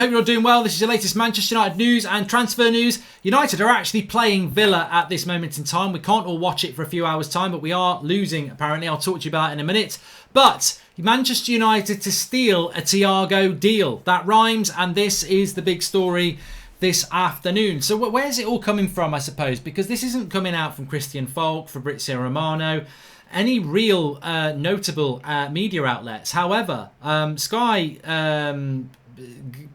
Hope you're all doing well. This is your latest Manchester United news and transfer news. United are actually playing Villa at this moment in time. We can't all watch it for a few hours' time, but we are losing, apparently. I'll talk to you about it in a minute. But Manchester United to steal a Thiago deal. That rhymes, and this is the big story this afternoon. So where's it all coming from, I suppose? Because this isn't coming out from Christian Falk, Fabrizio Romano, any real notable media outlets. However,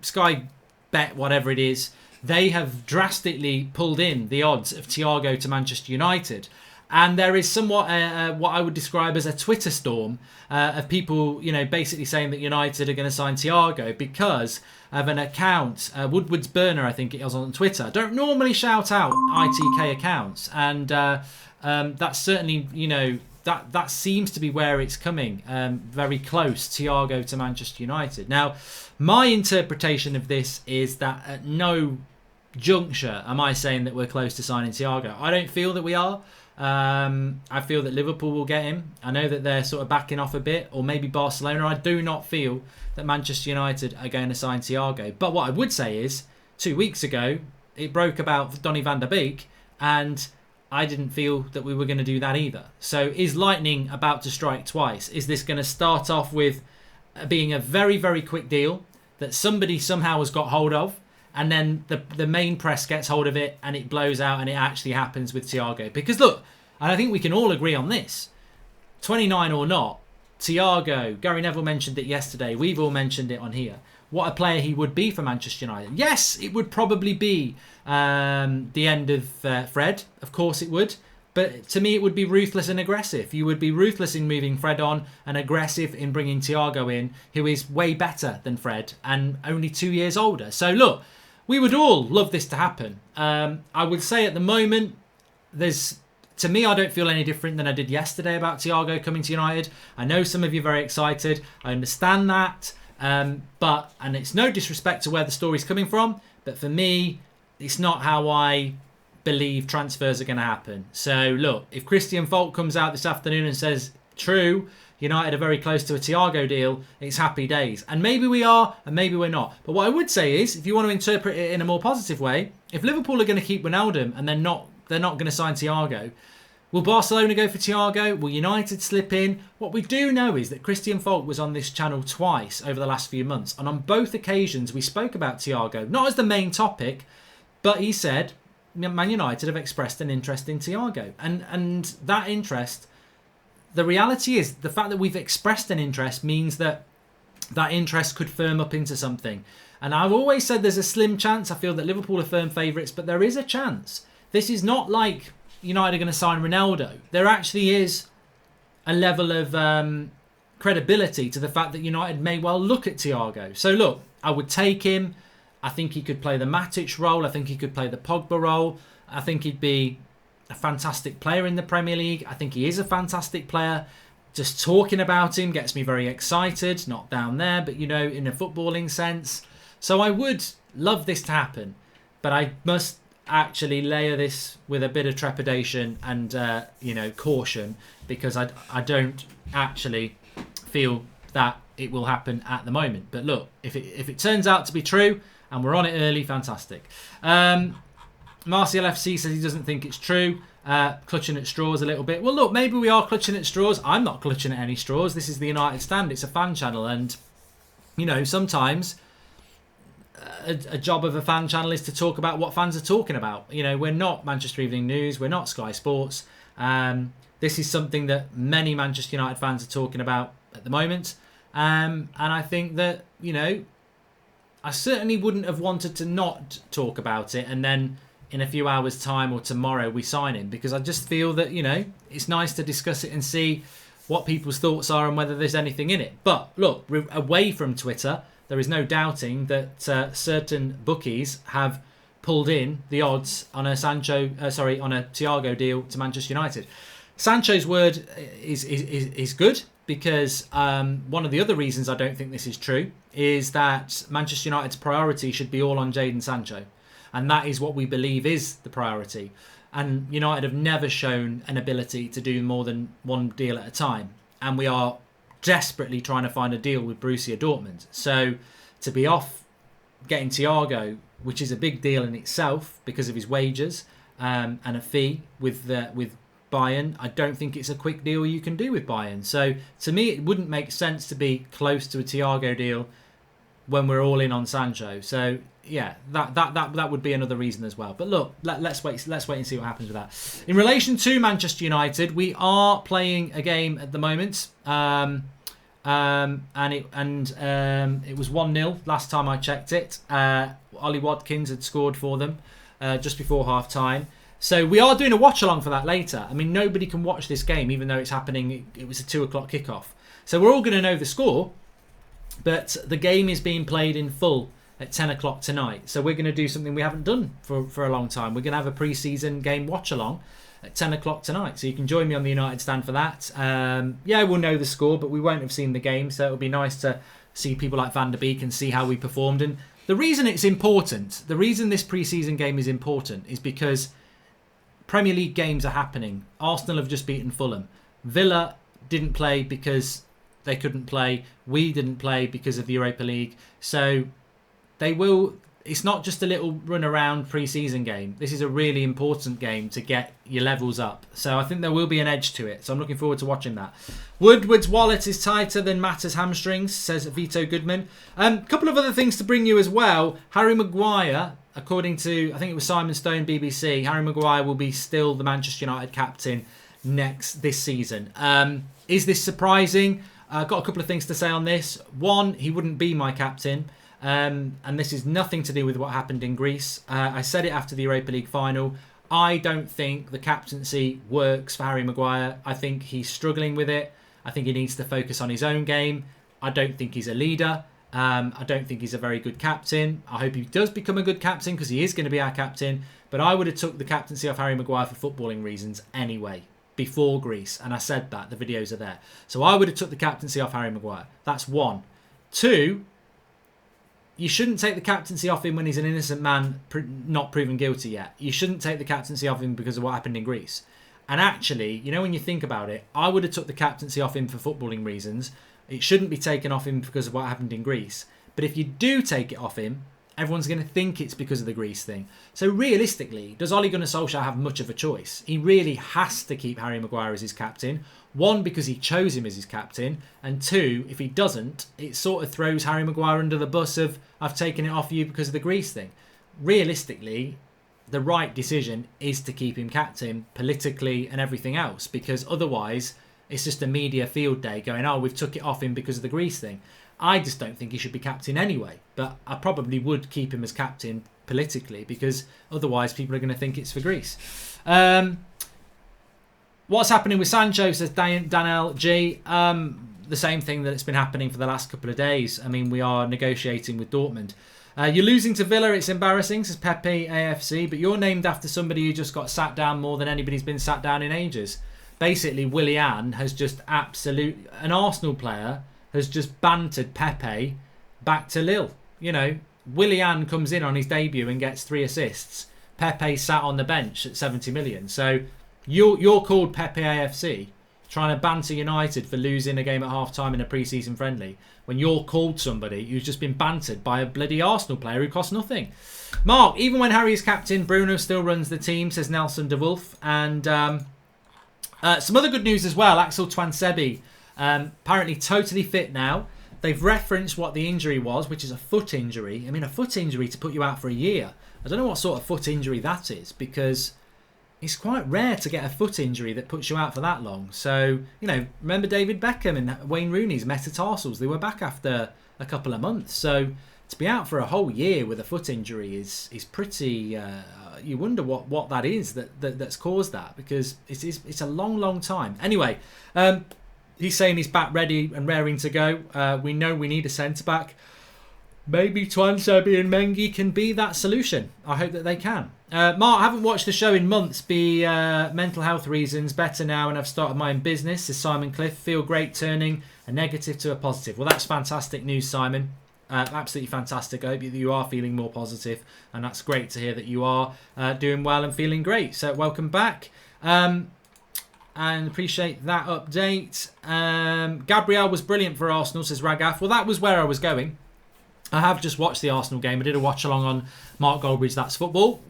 Sky Bet, whatever it is, they have drastically pulled in the odds of Thiago to Manchester United. And there is somewhat what I would describe as a Twitter storm of people, basically saying that United are going to sign Thiago because of an account, Woodward's Burner, I think it was on Twitter. I don't normally shout out ITK accounts, and that's certainly, that seems to be where it's coming, very close, Thiago to Manchester United. Now, my interpretation of this is that at no juncture am I saying that we're close to signing Thiago. I don't feel that we are. I feel that Liverpool will get him. I know that they're sort of backing off a bit, or maybe Barcelona. I do not feel that Manchester United are going to sign Thiago. But what I would say is, 2 weeks ago, it broke about Donny van der Beek, and I didn't feel that we were going to do that either. So is lightning about to strike twice? Is this going to start off with being a very, very quick deal that somebody somehow has got hold of, and then the main press gets hold of it and it blows out and it actually happens with Thiago? Because look, and I think we can all agree on this, 29 or not, Thiago, Gary Neville mentioned it yesterday, we've all mentioned it on here, what a player he would be for Manchester United. Yes, it would probably be the end of Fred, of course it would. But to me, it would be ruthless and aggressive. You would be ruthless in moving Fred on and aggressive in bringing Thiago in, who is way better than Fred and only 2 years older. So look, we would all love this to happen. I would say at the moment, to me, I don't feel any different than I did yesterday about Thiago coming to United. I know some of you are very excited. I understand that. And it's no disrespect to where the story's coming from, but for me, it's not how I believe transfers are going to happen. So look, if Christian Falk comes out this afternoon and says, true, United are very close to a Thiago deal, it's happy days. And maybe we are, and maybe we're not. But what I would say is, if you want to interpret it in a more positive way, if Liverpool are going to keep Wijnaldum and they're not going to sign Thiago, will Barcelona go for Thiago? Will United slip in? What we do know is that Christian Falk was on this channel twice over the last few months, and on both occasions we spoke about Thiago, not as the main topic, but he said Man United have expressed an interest in Thiago. And that interest, the reality is, the fact that we've expressed an interest means that that interest could firm up into something. And I've always said there's a slim chance. I feel that Liverpool are firm favourites, but there is a chance. This is not like United are going to sign Ronaldo. There actually is a level of credibility to the fact that United may well look at Thiago. So look, I would take him. I think he could play the Matic role. I think he could play the Pogba role. I think he'd be a fantastic player in the Premier League. I think he is a fantastic player. Just talking about him gets me very excited. Not down there, but, in a footballing sense. So I would love this to happen. But I must actually layer this with a bit of trepidation and, caution. Because I don't actually feel that it will happen at the moment. But look, if it turns out to be true, and we're on it early, fantastic. Martial FC says he doesn't think it's true. Clutching at straws a little bit. Well, look, maybe we are clutching at straws. I'm not clutching at any straws. This is the United Stand. It's a fan channel. And, sometimes a job of a fan channel is to talk about what fans are talking about. We're not Manchester Evening News. We're not Sky Sports. This is something that many Manchester United fans are talking about at the moment. And I think that, I certainly wouldn't have wanted to not talk about it and then in a few hours' time or tomorrow we sign him, because I just feel that, it's nice to discuss it and see what people's thoughts are and whether there's anything in it. But look, away from Twitter, there is no doubting that certain bookies have pulled in the odds on a Thiago deal to Manchester United. Sancho's word is good, because one of the other reasons I don't think this is true is that Manchester United's priority should be all on Jadon Sancho. And that is what we believe is the priority. And United have never shown an ability to do more than one deal at a time. And we are desperately trying to find a deal with Borussia Dortmund. So to be off getting Thiago, which is a big deal in itself because of his wages and a fee with Bayern. I don't think it's a quick deal you can do with Bayern. So to me, it wouldn't make sense to be close to a Thiago deal when we're all in on Sancho. So yeah, that would be another reason as well. But look, let's wait and see what happens with that. In relation to Manchester United, we are playing a game at the moment. It was 1-0 last time I checked it. Ollie Watkins had scored for them just before half time. So we are doing a watch along for that later. I mean, nobody can watch this game even though it's happening. It was a 2 o'clock kickoff. So we're all going to know the score, but the game is being played in full at 10 o'clock tonight. So we're going to do something we haven't done for a long time. We're going to have a pre-season game watch along at 10 o'clock tonight. So you can join me on the United stand for that. Yeah, we'll know the score, but we won't have seen the game. So it'll be nice to see people like Van der Beek and see how we performed. And the reason it's important, the reason this pre-season game is important is because Premier League games are happening. Arsenal have just beaten Fulham. Villa didn't play because they couldn't play. We didn't play because of the Europa League. So they will. It's not just a little run around pre-season game. This is a really important game to get your levels up. So I think there will be an edge to it. So I'm looking forward to watching that. Woodward's wallet is tighter than Mata's hamstrings, says Vito Goodman. A couple of other things to bring you as well. Harry Maguire, according to, I think it was Simon Stone, BBC, Harry Maguire will be still the Manchester United captain this season. Is this surprising? I've got a couple of things to say on this. One, he wouldn't be my captain. And this is nothing to do with what happened in Greece. I said it after the Europa League final. I don't think the captaincy works for Harry Maguire. I think he's struggling with it. I think he needs to focus on his own game. I don't think he's a leader. I don't think he's a very good captain. I hope he does become a good captain because he is going to be our captain. But I would have took the captaincy off Harry Maguire for footballing reasons anyway, before Greece. And I said that. The videos are there. So I would have took the captaincy off Harry Maguire. That's one. Two, you shouldn't take the captaincy off him when he's an innocent man not proven guilty yet. You shouldn't take the captaincy off him because of what happened in Greece. And actually, you know, when you think about it, I would have took the captaincy off him for footballing reasons. It shouldn't be taken off him because of what happened in Greece. But if you do take it off him, everyone's going to think it's because of the Greece thing. So realistically, does Ole Gunnar Solskjaer have much of a choice? He really has to keep Harry Maguire as his captain. One, because he chose him as his captain. And two, if he doesn't, it sort of throws Harry Maguire under the bus of, I've taken it off you because of the Greece thing. Realistically, the right decision is to keep him captain politically and everything else. Because otherwise, it's just a media field day going, oh, we've took it off him because of the Greece thing. I just don't think he should be captain anyway. But I probably would keep him as captain politically because otherwise people are going to think it's for Greece. What's happening with Sancho, says Danel G. The same thing that it's been happening for the last couple of days. I mean, we are negotiating with Dortmund. You're losing to Villa, it's embarrassing, says Pepe AFC. But you're named after somebody who just got sat down more than anybody's been sat down in ages. Basically, Willian has just an Arsenal player has just bantered Pepe back to Lille. You know, Willian comes in on his debut and gets 3 assists. Pepe sat on the bench at 70 million. So you're called Pepe AFC, trying to banter United for losing a game at half-time in a pre-season friendly, when you're called somebody who's just been bantered by a bloody Arsenal player who costs nothing. Mark, even when Harry is captain, Bruno still runs the team, says Nelson de Wolf. And some other good news as well. Axel Twansebi, apparently totally fit now. They've referenced what the injury was, which is a foot injury. I mean, a foot injury to put you out for a year. I don't know what sort of foot injury that is, because it's quite rare to get a foot injury that puts you out for that long. So, you know, remember David Beckham and Wayne Rooney's metatarsals? They were back after a couple of months. So to be out for a whole year with a foot injury is pretty... you wonder what that is that's caused that, because it's a long time. Anyway, he's saying he's back ready and raring to go. We know we need a centre-back. Maybe Twansebi and Mengi can be that solution. I hope that they can. Mark, I haven't watched the show in months. Mental health reasons. Better now, and I've started my own business, says Simon Cliff. Feel great turning a negative to a positive. Well, that's fantastic news, Simon. Absolutely fantastic. I hope that you are feeling more positive, and that's great to hear that you are doing well and feeling great. So welcome back. And appreciate that update. Gabriel was brilliant for Arsenal, says Ragaf. Well, that was where I was going. I have just watched the Arsenal game. I did a watch along on Mark Goldbridge That's Football.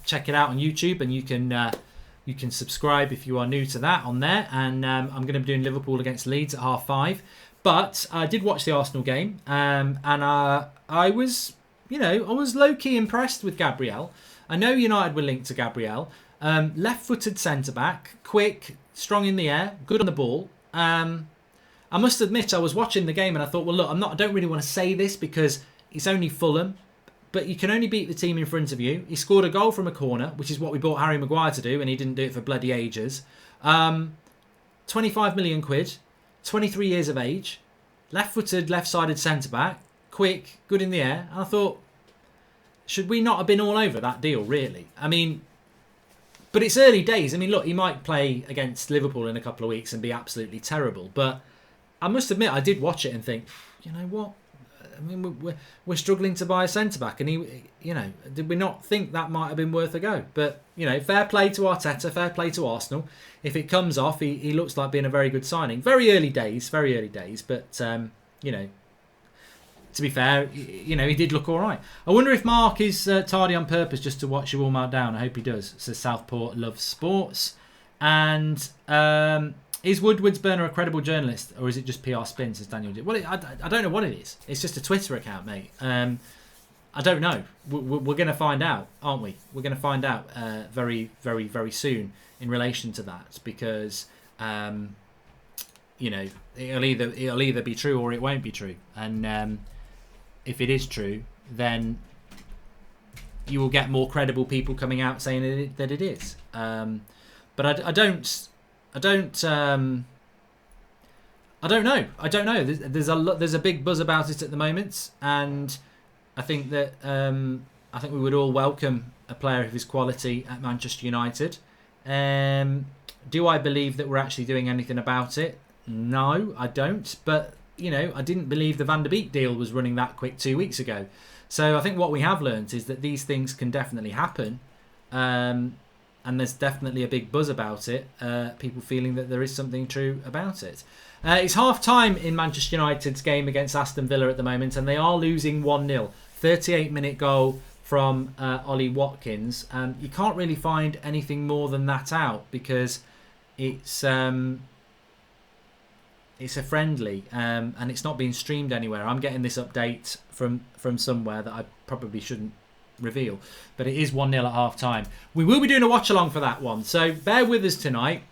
Check it out on YouTube, and you can subscribe if you are new to that on there. And I'm going to be doing Liverpool against Leeds at 5:30. But I did watch the Arsenal game, and I was low key impressed with Gabriel. I know United were linked to Gabriel. Left-footed centre back, quick, strong in the air, good on the ball. I must admit, I was watching the game and I thought, well, look, I don't really want to say this because it's only Fulham, but you can only beat the team in front of you. He scored a goal from a corner, which is what we bought Harry Maguire to do, and he didn't do it for bloody ages. 25 million quid, 23 years of age, left-footed, left-sided centre-back, quick, good in the air. And I thought, should we not have been all over that deal, really? I mean, but it's early days. I mean, look, he might play against Liverpool in a couple of weeks and be absolutely terrible, but I must admit, I did watch it and think, you know what? I mean, we're struggling to buy a centre-back, and did we not think that might have been worth a go? But, fair play to Arteta, fair play to Arsenal. If it comes off, he looks like being a very good signing. Very early days, but, to be fair, he did look all right. I wonder if Mark is tardy on purpose just to watch you all melt down. I hope he does. Says Southport loves sports. And is Woodward's burner a credible journalist, or is it just PR spin, says Daniel? Well, I don't know what it is. It's just a Twitter account, mate. I don't know. We're going to find out, aren't we? We're going to find out very, very, very soon in relation to that, because it'll either be true or it won't be true. And if it is true, then you will get more credible people coming out saying that it is. But I don't know. There's a big buzz about it at the moment, and I think that we would all welcome a player of his quality at Manchester United. Do I believe that we're actually doing anything about it? No, I don't. But I didn't believe the Van der Beek deal was running that quick 2 weeks ago. So I think what we have learnt is that these things can definitely happen. And there's definitely a big buzz about it. People feeling that there is something true about it. It's half-time in Manchester United's game against Aston Villa at the moment, and they are losing 1-0. 38-minute goal from Ollie Watkins. You can't really find anything more than that out, because it's a friendly, and it's not being streamed anywhere. I'm getting this update from somewhere that I probably shouldn't reveal, but it is 1-0 at half time. We will be doing a watch along for that one, so bear with us tonight.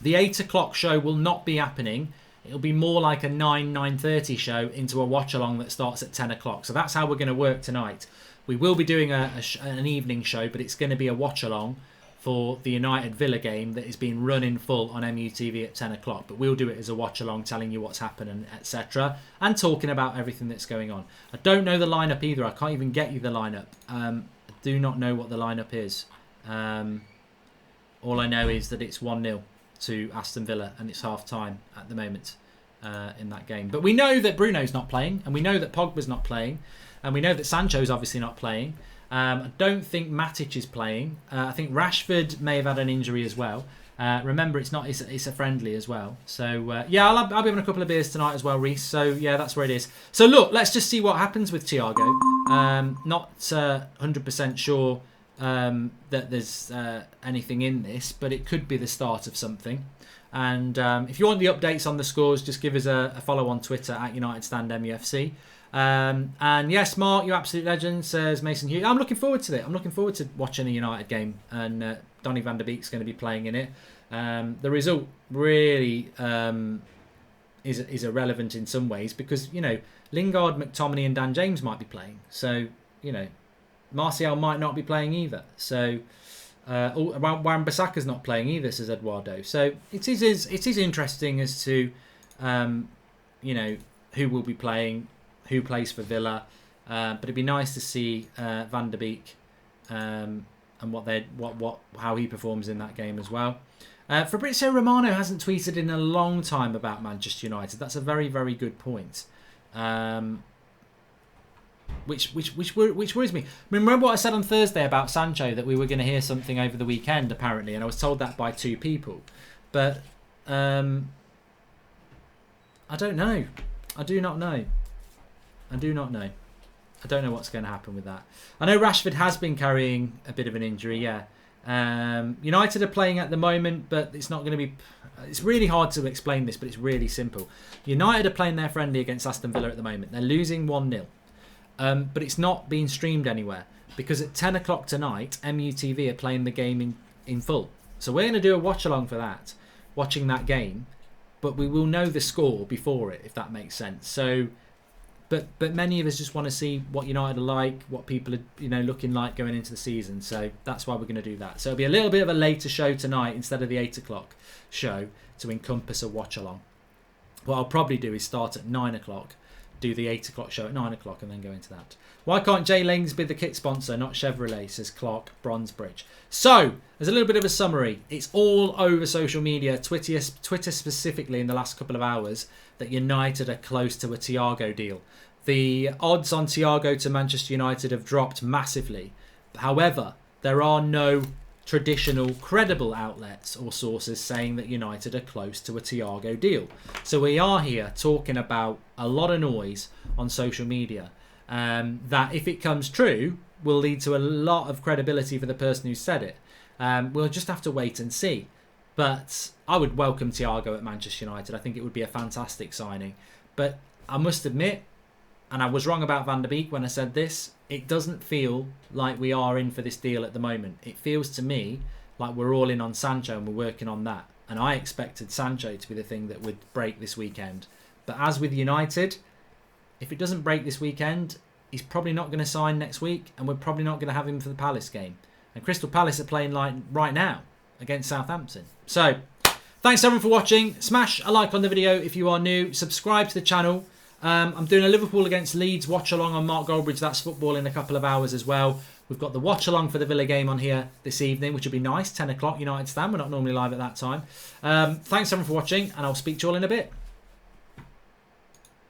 The 8 o'clock show will not be happening. It'll be more like a 9:30 show into a watch along that starts at 10 o'clock. So that's how we're going to work tonight. We will be doing an evening show, but it's going to be a watch along for the United Villa game that is being run in full on MUTV at 10 o'clock. But we'll do it as a watch along, telling you what's happening, etc., and talking about everything that's going on. I don't know the lineup either. I can't even get you the lineup. I do not know what the lineup is. All I know is that it's 1-0 to Aston Villa, and it's half time at the moment in that game. But we know that Bruno's not playing, and we know that Pogba's not playing, and we know that Sancho's obviously not playing. I don't think Matic is playing. I think Rashford may have had an injury as well. Remember, it's a friendly as well. So I'll be having a couple of beers tonight as well, Reese. So yeah, that's where it is. So look, let's just see what happens with Thiago. Not 100% sure that there's anything in this, but it could be the start of something. And if you want the updates on the scores, just give us a follow on Twitter at UnitedStandMUFC. And yes, Mark, you absolute legend, says Mason Hughes. I'm looking forward to it. I'm looking forward to watching a United game, and Donny van der Beek's going to be playing in it. The result really is irrelevant in some ways, because Lingard, McTominay and Dan James might be playing, so Martial might not be playing either. So Wan-Bissaka's not playing either, says Eduardo. So it is interesting as to who will be playing, who plays for Villa, but it'd be nice to see Van der Beek and how he performs in that game as well. Fabrizio Romano hasn't tweeted in a long time about Manchester United. That's a very, very good point. Which worries me. I mean, remember what I said on Thursday about Sancho, that we were going to hear something over the weekend apparently, and I was told that by 2 people. But I don't know. I do not know. I don't know what's going to happen with that. I know Rashford has been carrying a bit of an injury, yeah. United are playing at the moment, but it's not going to be... It's really hard to explain this, but it's really simple. United are playing their friendly against Aston Villa at the moment. They're losing 1-0. But it's not being streamed anywhere because at 10 o'clock tonight, MUTV are playing the game in full. So we're going to do a watch-along for that, watching that game. But we will know the score before it, if that makes sense. So... But many of us just want to see what United are like, what people are looking like going into the season. So that's why we're going to do that. So it'll be a little bit of a later show tonight instead of the 8 o'clock show to encompass a watch along. What I'll probably do is start at 9 o'clock, do the 8 o'clock show at 9 o'clock and then go into that. Why can't J Lanes be the kit sponsor, not Chevrolet, says Clark Bronzebridge. So, there's a little bit of a summary. It's all over social media, Twitter specifically in the last couple of hours, that United are close to a Thiago deal. The odds on Thiago to Manchester United have dropped massively. However, there are no traditional credible outlets or sources saying that United are close to a Thiago deal. So we are here talking about a lot of noise on social media that if it comes true will lead to a lot of credibility for the person who said it. We'll just have to wait and see. But I would welcome Thiago at Manchester United. I think it would be a fantastic signing. But I must admit, and I was wrong about Van der Beek when I said this, it doesn't feel like we are in for this deal at the moment. It feels to me like we're all in on Sancho and we're working on that. And I expected Sancho to be the thing that would break this weekend. But as with United, if it doesn't break this weekend, he's probably not going to sign next week and we're probably not going to have him for the Palace game. And Crystal Palace are playing like right now against Southampton. So, thanks everyone for watching. Smash a like on the video if you are new. Subscribe to the channel. I'm doing a Liverpool against Leeds watch along on Mark Goldbridge. That's football in a couple of hours as well. We've got the watch along for the Villa game on here this evening, which will be nice. 10 o'clock United stand. We're not normally live at that time. Thanks everyone for watching, and I'll speak to you all in a bit.